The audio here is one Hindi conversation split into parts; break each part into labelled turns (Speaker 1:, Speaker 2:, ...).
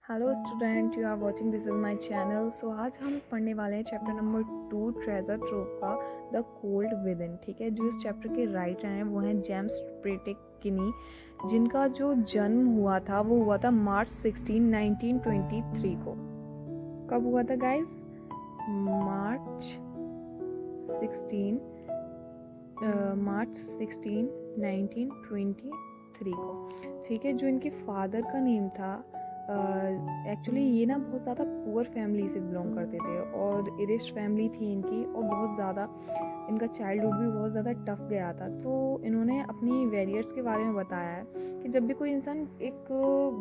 Speaker 1: Hello student, you are watching this is my channel. So आज हम पढ़ने वाले हैं चैप्टर नंबर 2 ट्रेजर ट्रोव का द कोल्ड विद इन। ठीक है, जो इस चैप्टर के राइटर हैं वो हैं जेम्स प्रेटिक किनी, जिनका जो जन्म हुआ था वो हुआ था मार्च 16, 1923 को। कब हुआ था गाइस? मार्च 16 1923 को। ठीक है, जो इनके फादर का नेम था, एक्चुअली ये ना बहुत ज़्यादा पुअर फैमिली से बिलोंग करते थे और इरिश फैमिली थी इनकी, और बहुत ज़्यादा इनका चाइल्डहुड भी बहुत ज़्यादा टफ गया था। तो इन्होंने अपनी वेरियर्स के बारे में बताया है कि जब भी कोई इंसान एक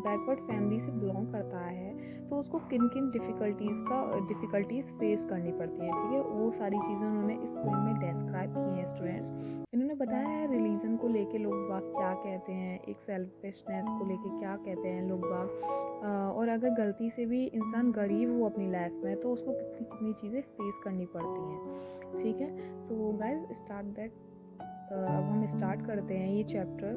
Speaker 1: बैकवर्ड फैमिली से बिलोंग करता है तो उसको किन किन डिफ़िकल्टीज़ फेस करनी पड़ती हैं। ठीक है, वो सारी चीज़ें उन्होंने इस पोएम में डिस्क्राइब की हैं स्टूडेंट्स। इन्होंने बताया है रिलीजन को लेके लोग बाग क्या कहते हैं, एक सेल्फिशनेस को लेके क्या कहते हैं लोग बाग, और अगर गलती से भी इंसान गरीब हो अपनी लाइफ में तो उसको कितनी कितनी चीज़ें फेस करनी पड़ती हैं। ठीक है, सो गाइज स्टार्ट दैट। अब हम स्टार्ट करते हैं ये चैप्टर।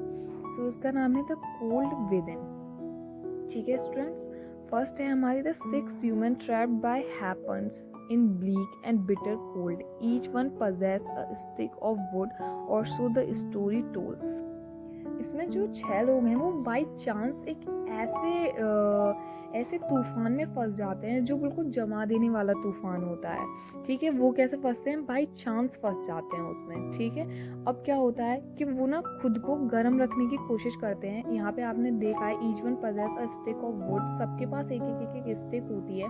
Speaker 1: सो उसका नाम है द कोल्ड विद इन। ठीक है स्टूडेंट्स, फर्स्ट है हमारी the 6 human trapped bye happens in bleak and bitter cold. Each one possess a stick of wood, or so the story tells. इसमें जो 6 लोग हैं वो बाई चांस एक ऐसे तूफान में फंस जाते हैं जो बिल्कुल जमा देने वाला तूफान होता है। ठीक है, वो कैसे फंसते हैं? बाई चांस फंस जाते हैं उसमें। ठीक है, अब क्या होता है कि वो ना खुद को गर्म रखने की कोशिश करते हैं। यहाँ पे आपने देखा है each one possess a stick of would, सबके पास एक स्टिक होती है।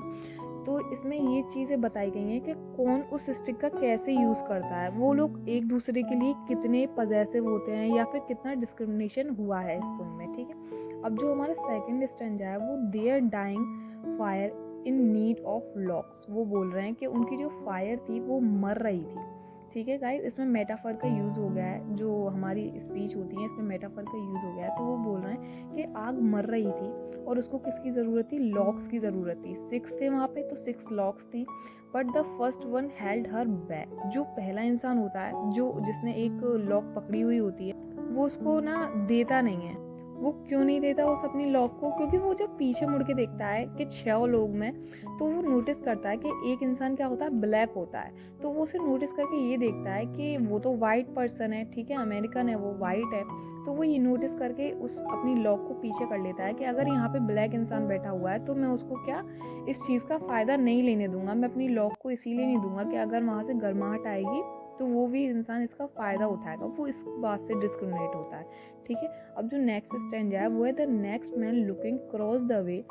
Speaker 1: तो इसमें ये चीज़ें बताई गई हैं कि कौन उस स्टिक का कैसे यूज़ करता है, वो लोग एक दूसरे के लिए कितने पजेसिव होते हैं या फिर कितना डिस्क्रिमिनेशन हुआ है इस पोएम में। ठीक है, अब जो हमारा सेकंड स्टैंजा है वो their dying fire in need of logs. वो बोल रहे हैं कि उनकी जो फायर थी वो मर रही थी। ठीक है गाइस, इसमें मेटाफर का यूज़ हो गया है, जो हमारी स्पीच होती है इसमें मेटाफर का यूज़ हो गया है। तो वो बोल रहे हैं कि आग मर रही थी और उसको किसकी ज़रूरत थी? लॉक्स की ज़रूरत थी। 6 थे वहाँ पे, तो 6 लॉक्स थी, but the first one held her back. जो पहला इंसान होता है, जो जिसने एक लॉक पकड़ी हुई होती है, वो उसको ना देता नहीं है। वो क्यों नहीं देता उस अपनी लॉक को? क्योंकि वो जब पीछे मुड़ के देखता है कि 6 लोग में, तो वो नोटिस करता है कि एक इंसान क्या होता है? ब्लैक होता है। तो वो उसे नोटिस करके ये देखता है कि वो तो वाइट पर्सन है, ठीक है, अमेरिकन है, वो वाइट है। तो वो ये नोटिस करके उस अपनी लॉक को पीछे कर लेता है कि अगर यहाँ पे ब्लैक इंसान बैठा हुआ है तो मैं उसको क्या इस चीज़ का फ़ायदा नहीं लेने दूंगा। मैं अपनी लॉक को इसीलिए नहीं दूंगा कि अगर वहाँ से गर्माहट आएगी तो वो भी इंसान इसका फ़ायदा उठाएगा। वो इस बात से डिस्क्रिमिनेट होता है। ठीक है, अब जो नेक्स्ट स्टैंजा है वो है the next man looking cross the way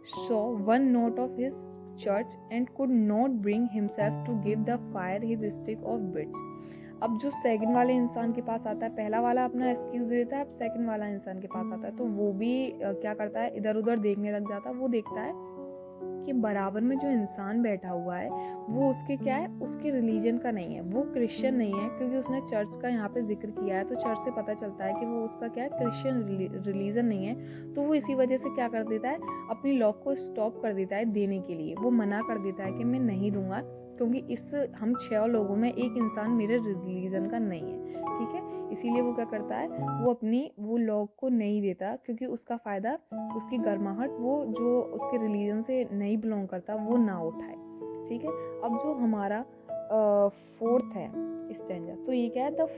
Speaker 1: saw one note of his church and could not bring himself to give the fire his stick of bits. अब जो सेकंड वाले इंसान के पास आता है, पहला वाला अपना एक्सक्यूज देता है, अब सेकंड वाला इंसान के पास आता है, तो वो भी क्या करता है? इधर उधर देखने लग जाता है। वो देखता है कि बराबर में जो इंसान बैठा हुआ है वो उसके क्या है? उसके रिलीजन का नहीं है, वो क्रिश्चियन नहीं है, क्योंकि उसने चर्च का यहाँ पे जिक्र किया है। तो चर्च से पता चलता है कि वो उसका क्या है? क्रिश्चियन रिलीजन नहीं है। तो वो इसी वजह से क्या कर देता है? अपनी लॉक को स्टॉप कर देता है देने के लिए। वो मना कर देता है कि मैं नहीं दूंगा, क्योंकि इस हम 6 लोगों में एक इंसान मेरे रिलीजन का नहीं है। ठीक है, इसीलिए वो क्या करता है? वो लॉक को नहीं देता, क्योंकि उसका फ़ायदा, उसकी गर्माहट वो जो उसके रिलीजन से नहीं बिलोंग करता वो ना उठाए। ठीक है, अब जो हमारा फोर्थ है स्टैंजा, तो ये क्या है? The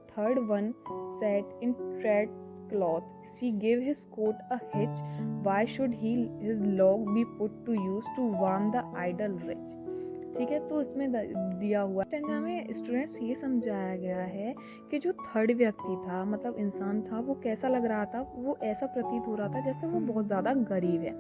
Speaker 1: third one set in threads cloth, she give his coat a hitch, why should he his log be put to use to warm the idle rich. ठीक है, तो इसमें दिया हुआ स्टैंजा में स्टूडेंट्स ये समझाया गया है कि जो थर्ड व्यक्ति था, मतलब इंसान था, वो कैसा लग रहा था? वो ऐसा प्रतीत हो रहा था जैसे वो बहुत ज़्यादा गरीब है,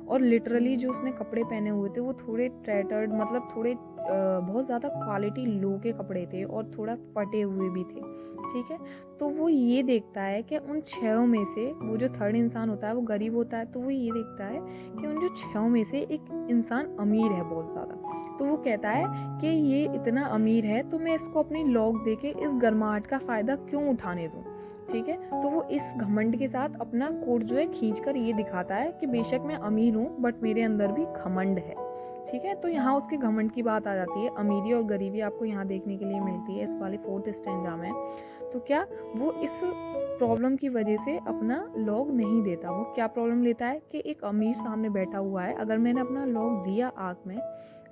Speaker 1: और लिटरली जो उसने कपड़े पहने हुए थे वो थोड़े ट्रेटर्ड, मतलब थोड़े बहुत ज़्यादा क्वालिटी लो के कपड़े थे और थोड़ा फटे हुए भी थे। ठीक है, तो वो ये देखता है कि उन 6 में से वो जो थर्ड इंसान होता है वो गरीब होता है, तो वो ये देखता है कि उन जो 6 में से एक इंसान अमीर है बहुत ज़्यादा। तो वो कहता है कि ये इतना अमीर है तो मैं इसको अपनी लॉक देके इस गर्माहट का फ़ायदा क्यों उठाने दूँ। ठीक है। तो वो इस घमंड के साथ अपना कोट जो है खींच कर ये दिखाता है कि बेशक मैं अमीर हूँ बट मेरे अंदर भी घमंड है। ठीक है। तो यहाँ उसके घमंड की बात आ जाती है। अमीरी और गरीबी आपको यहाँ देखने के लिए मिलती है इस वाले 4th स्टैंजा में। तो क्या वो इस प्रॉब्लम की वजह से अपना लॉग नहीं देता। वो क्या प्रॉब्लम लेता है कि एक अमीर सामने बैठा हुआ है, अगर मैंने अपना लॉग दिया आग में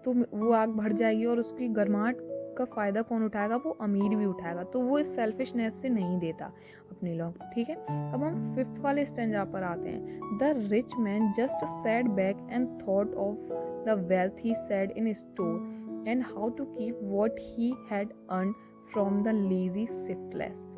Speaker 1: तो वो आग बढ़ जाएगी और उसकी गर्माहट का फ़ायदा कौन उठाएगा, वो अमीर भी उठाएगा। तो वो इस सेल्फिशनेस से नहीं देता अपनी लॉग। ठीक है। अब हम 5th वाले स्टैंजा पर आते हैं। The rich man just sat back and thought of the wealth he said in store and how to keep what he had earned from the lazy shiftless.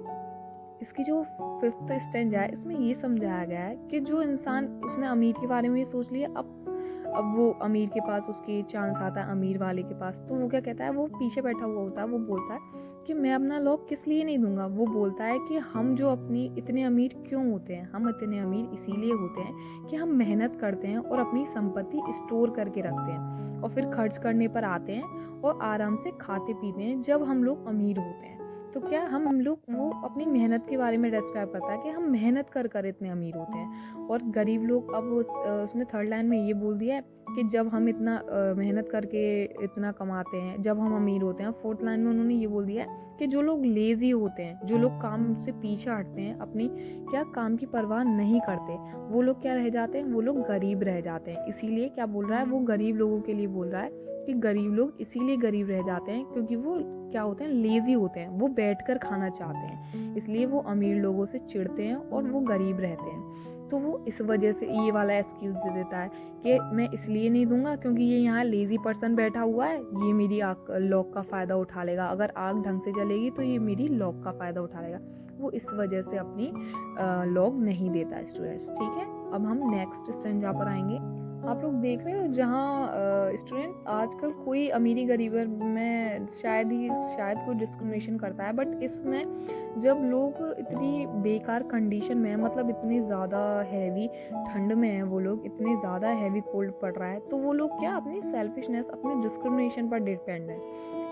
Speaker 1: इसकी जो 5th स्टैंजा है इसमें ये समझाया गया है कि जो इंसान, उसने अमीर के बारे में ये सोच लिया, अब वो अमीर के पास उसके चांस आता है अमीर वाले के पास, तो वो क्या कहता है, वो पीछे बैठा हुआ होता है, वो बोलता है कि मैं अपना लॉक किस लिए नहीं दूंगा। वो बोलता है कि हम जो अपनी इतने अमीर क्यों होते हैं, हम इतने अमीर इसीलिए होते हैं कि हम मेहनत करते हैं और अपनी संपत्ति स्टोर करके रखते हैं और फिर खर्च करने पर आते हैं और आराम से खाते पीते हैं जब हम लोग अमीर होते हैं। तो क्या हम लोग, वो अपनी मेहनत के बारे में डिस्क्राइब करता है कि हम मेहनत कर इतने अमीर होते हैं। और गरीब लोग, अब उसने 3rd लाइन में ये बोल दिया है कि जब हम इतना मेहनत करके इतना कमाते हैं जब हम अमीर होते हैं। 4th लाइन में उन्होंने ये बोल दिया है कि जो लोग लेज़ी होते हैं, जो लोग काम से पीछे हटते हैं, अपनी क्या काम की परवाह नहीं करते, वो लोग क्या रह जाते हैं, वो लोग गरीब रह जाते हैं। इसीलिए क्या बोल रहा है, वो गरीब लोगों के लिए बोल रहा है कि गरीब लोग इसीलिए गरीब रह जाते हैं क्योंकि वो क्या होते हैं, लेज़ी होते हैं, वो बैठकर खाना चाहते हैं, इसलिए वो अमीर लोगों से चिढ़ते हैं और वो गरीब रहते हैं। तो वो इस वजह से ये वाला एक्सक्यूज़ दे देता है कि मैं इसलिए नहीं दूंगा क्योंकि ये यहाँ लेज़ी पर्सन बैठा हुआ है, ये मेरी आग लॉक का फ़ायदा उठा लेगा, अगर आग ढंग से जलेगी तो ये मेरी लॉक का फ़ायदा उठा लेगा। वो इस वजह से अपनी लॉक नहीं देता स्टूडेंट्स। ठीक है। अब हम नेक्स्ट स्टैंजा पर आएंगे। आप लोग देख रहे हो जहाँ स्टूडेंट आजकल कोई अमीरी गरीबी में शायद कोई डिस्क्रिमिनेशन करता है, बट इसमें जब लोग इतनी बेकार कंडीशन में है, मतलब इतनी ज़्यादा हैवी ठंड में है, वो लोग इतने ज़्यादा हैवी कोल्ड पड़ रहा है, तो वो लोग क्या अपनी सेल्फिशनेस, अपनी डिस्क्रिमिनेशन पर डिपेंड है।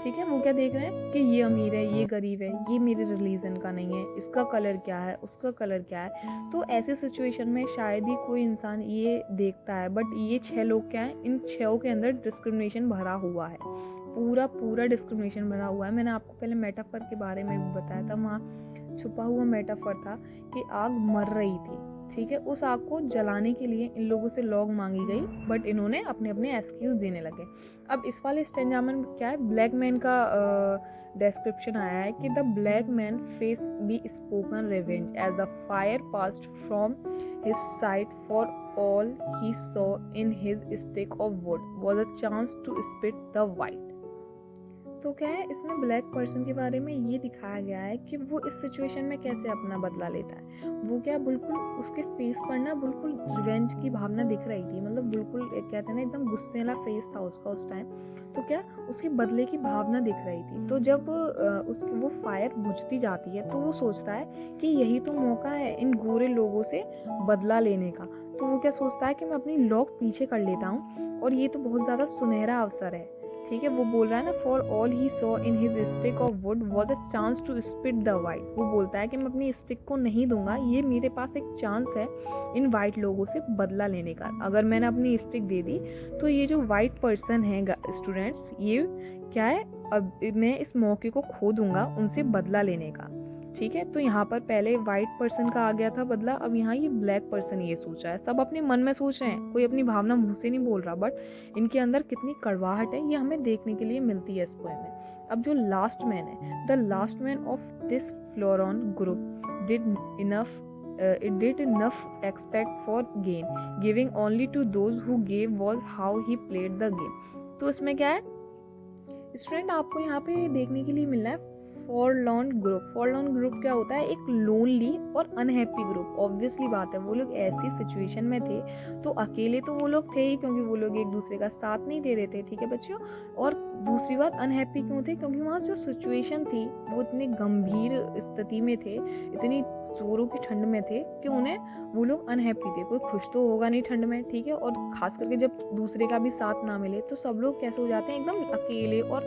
Speaker 1: ठीक है। वो क्या देख रहे हैं कि ये अमीर है, ये गरीब है, ये मेरे रिलीजन का नहीं है, इसका कलर क्या है, उसका कलर क्या है। तो ऐसे सिचुएशन में शायद ही कोई इंसान ये देखता है, बट ये 6 लोग क्या है, इन 6 के अंदर डिस्क्रिमिनेशन भरा हुआ है, पूरा डिस्क्रिमिनेशन भरा हुआ है। मैंने आपको पहले मेटाफर के बारे में भी बताया था, वहाँ छुपा हुआ मेटाफर था कि आग मर रही थी। ठीक है। उस आग को जलाने के लिए इन लोगों से लॉग मांगी गई, बट इन्होंने अपने अपने एक्सक्यूज देने लगे। अब इस वाले स्टैंजा में क्या है, ब्लैक मैन का डिस्क्रिप्शन आया है कि the black man face be spoken revenge as the fire passed from his side for all he saw in his stick of wood was a chance to spit the white। तो क्या है, इसमें ब्लैक पर्सन के बारे में ये दिखाया गया है कि वो इस सिचुएशन में कैसे अपना बदला लेता है। वो क्या, बिल्कुल उसके फेस पर ना बिल्कुल रिवेंज की भावना दिख रही थी, मतलब बिल्कुल कहते हैं ना एकदम गुस्से वाला फेस था उसका उस टाइम। तो क्या, उसके बदले की भावना दिख रही थी। तो जब उसकी वो फायर बुझती जाती है तो वो सोचता है कि यही तो मौका है इन गोरे लोगों से बदला लेने का। तो वो क्या सोचता है कि मैं अपनी लॉक पीछे कर लेता हूँ और ये तो बहुत ज़्यादा सुनहरा अवसर है। ठीक है। वो बोल रहा है ना, for all he saw in his stick of wood was a chance to spit the white. वो बोलता है कि मैं अपनी स्टिक को नहीं दूंगा, ये मेरे पास एक चांस है इन वाइट लोगों से बदला लेने का। अगर मैंने अपनी स्टिक दे दी तो ये जो वाइट पर्सन है स्टूडेंट्स, ये क्या है, अब मैं इस मौके को खो दूंगा उनसे बदला लेने का। ठीक है। तो यहाँ पर पहले वाइट पर्सन का आ गया था बदला, अब यहाँ ये ब्लैक पर्सन ये सोच रहा है। सब अपने मन में सोच रहे हैं, कोई अपनी भावना मुंह से नहीं बोल रहा, बट इनके अंदर कितनी कड़वाहट है ये हमें देखने के लिए मिलती है इस पोएम में। अब जो लास्ट मैन है, the last man of this forlorn group did enough expect for gain, giving only to those who gave was how he played the game। तो इसमें क्या है स्टूडेंट, आपको यहाँ पे देखने के लिए मिल रहा है फॉरलॉर्न ग्रुप। फॉरलॉर्न ग्रुप क्या होता है, एक लोनली और अनहैप्पी ग्रुप। ऑब्वियसली बात है, वो लोग ऐसी सिचुएशन में थे, तो अकेले तो वो लोग थे ही क्योंकि वो लोग एक दूसरे का साथ नहीं दे रहे थे। ठीक है बच्चों। और दूसरी बात, अनहैप्पी क्यों थे, क्योंकि वहाँ जो सिचुएशन थी वो इतनी गंभीर स्थिति में थे, इतनी जोरों की ठंड में थे कि उन्हें वो लोग अनहैप्पी थे। कोई खुश तो होगा नहीं ठंड में, ठीक है। और खास करके जब दूसरे का भी साथ ना मिले तो सब लोग कैसे हो जाते हैं, एकदम अकेले और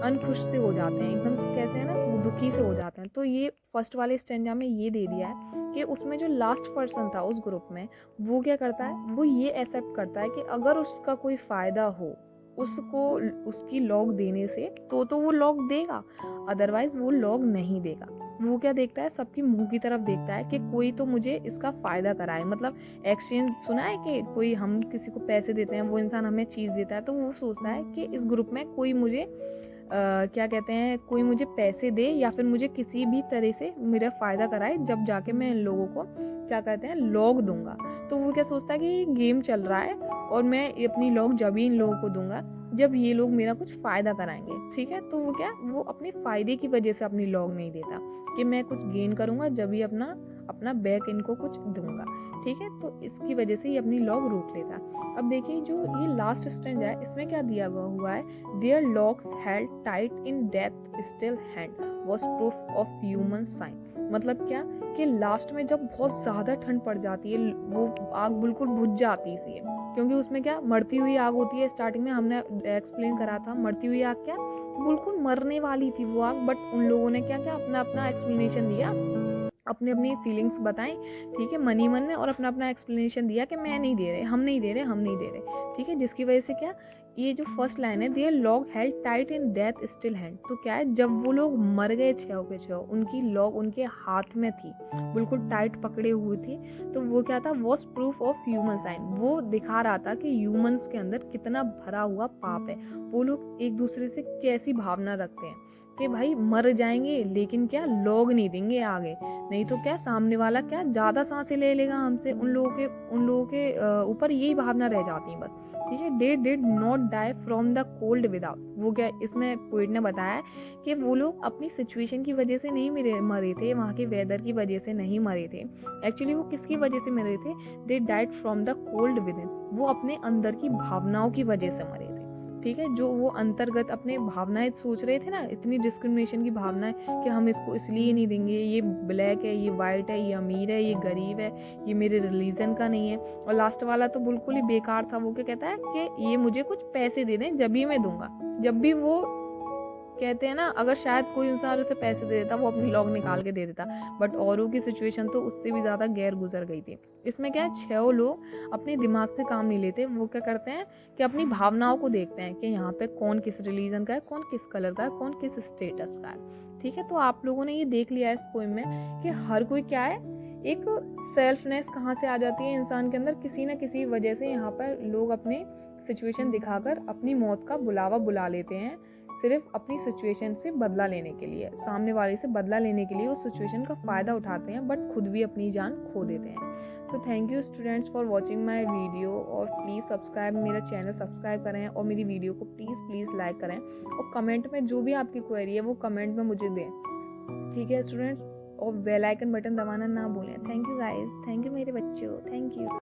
Speaker 1: अनखुश से हो जाते हैं, एकदम से कैसे है ना, वो दुखी से हो जाते हैं। तो ये फर्स्ट वाले स्टैंजा में ये दे दिया है कि उसमें जो लास्ट पर्सन था उस ग्रुप में, वो क्या करता है, वो ये एक्सेप्ट करता है कि अगर उसका कोई फ़ायदा हो उसको उसकी लॉग देने से तो वो लॉग देगा, अदरवाइज वो लॉग नहीं देगा। वो क्या देखता है, सबकी मुंह की तरफ देखता है कि कोई तो मुझे इसका फ़ायदा कराए। मतलब एक्सचेंज सुना है कि कोई, हम किसी को पैसे देते हैं, वो इंसान हमें चीज़ देता है, तो वो सोचता है कि इस ग्रुप में कोई मुझे क्या कहते हैं, कोई मुझे पैसे दे या फिर मुझे किसी भी तरह से मेरा फ़ायदा कराए, जब जाके मैं इन लोगों को क्या कहते हैं, लॉग दूंगा। तो वो क्या सोचता है कि ये गेम चल रहा है और मैं अपनी लॉग जब ही इन लोगों को दूंगा जब ये लोग मेरा कुछ फ़ायदा कराएंगे, ठीक है। तो वो क्या, वो अपने फ़ायदे की वजह से अपनी लॉग नहीं देता कि मैं कुछ गेन करूँगा जब ही अपना अपना बैक इनको कुछ दूंगा, ठीक है। तो इसकी वजह से ये अपनी लॉग रोक लेता। अब देखिए जो ये लास्ट स्टेंज है, इसमें क्या दिया हुआ है, their logs held tight in death still hand was proof of human sign. मतलब क्या कि लास्ट में जब बहुत ज़्यादा ठंड पड़ जाती है, वो आग बिल्कुल बुझ जाती सी है, क्योंकि उसमें क्या मरती हुई आग होती है। स्टार्टिंग में हमने एक्सप्लेन करा था, मरती हुई आग क्या, बिल्कुल मरने वाली थी वो आग, बट उन लोगों ने क्या क्या अपना अपना एक्सप्लेनेशन दिया, अपनी अपनी फीलिंग्स बताएं, ठीक है, मनी मन में, और अपना अपना एक्सप्लेनेशन दिया कि मैं नहीं दे रहे, हम नहीं दे रहे, हम नहीं दे रहे, ठीक है। जिसकी वजह से क्या, ये जो फर्स्ट लाइन है, their log held tight in death still hand, तो क्या है, जब वो लोग मर गए 6 के 6, उनकी लॉग उनके हाथ में थी, बिल्कुल टाइट पकड़े हुए थी। तो वो क्या था, was proof of human sign, वो दिखा रहा था कि ह्यूमंस के अंदर कितना भरा हुआ पाप है। वो लोग एक दूसरे से कैसी भावना रखते हैं कि भाई मर जाएंगे लेकिन क्या लॉग नहीं देंगे आगे, नहीं तो क्या सामने वाला क्या ज़्यादा सांसें ले लेगा हमसे। उन लोगों के ऊपर यही भावना रह जाती है बस, ठीक है। They did not die from the cold without, वो क्या, इसमें पोइट ने बताया कि वो लोग अपनी सिचुएशन की वजह से नहीं मरे थे, वहाँ के वेदर की वजह से नहीं मरे थे। एक्चुअली वो किसकी वजह से मरे थे, they died from the cold with in, वो अपने अंदर की भावनाओं की वजह से मरे थे, ठीक है। जो वो अंतर्गत अपने भावनाएं सोच रहे थे ना, इतनी डिस्क्रिमिनेशन की भावनाएं कि हम इसको इसलिए नहीं देंगे, ये ब्लैक है, ये वाइट है, ये अमीर है, ये गरीब है, ये मेरे रिलीजन का नहीं है। और लास्ट वाला तो बिल्कुल ही बेकार था, वो क्या कहता है कि ये मुझे कुछ पैसे दे दें जब भी मैं दूंगा। जब भी वो कहते हैं ना, अगर शायद कोई इंसान उसे पैसे दे देता, वो अपनी लॉग निकाल के दे देता, बट औरों की सिचुएशन तो उससे भी ज़्यादा गैर गुजर गई थी। इसमें क्या है, 6 लोग अपने दिमाग से काम नहीं लेते, वो क्या करते हैं कि अपनी भावनाओं को देखते हैं कि यहाँ पे कौन किस रिलीजन का है, कौन किस कलर का है, कौन किस स्टेटस का है, ठीक है। तो आप लोगों ने ये देख लिया है इस पोएम में कि हर कोई क्या है, एक सेल्फनेस कहाँ से आ जाती है इंसान के अंदर, किसी न किसी वजह से यहाँ पर लोग अपने सिचुएशन दिखाकर अपनी मौत का बुलावा बुला लेते हैं, सिर्फ अपनी सिचुएशन से बदला लेने के लिए, सामने वाले से बदला लेने के लिए उस सिचुएशन का फ़ायदा उठाते हैं, बट खुद भी अपनी जान खो देते हैं। So thank you students for watching my video, और प्लीज़ सब्सक्राइब, मेरा चैनल सब्सक्राइब करें और मेरी वीडियो को प्लीज़ लाइक करें, और कमेंट में जो भी आपकी क्वेरी है वो कमेंट में मुझे दें, ठीक है स्टूडेंट्स। और बेल आइकन बटन दबाना ना भूलें। Thank you guys, thank you मेरे बच्चों, थैंक यू।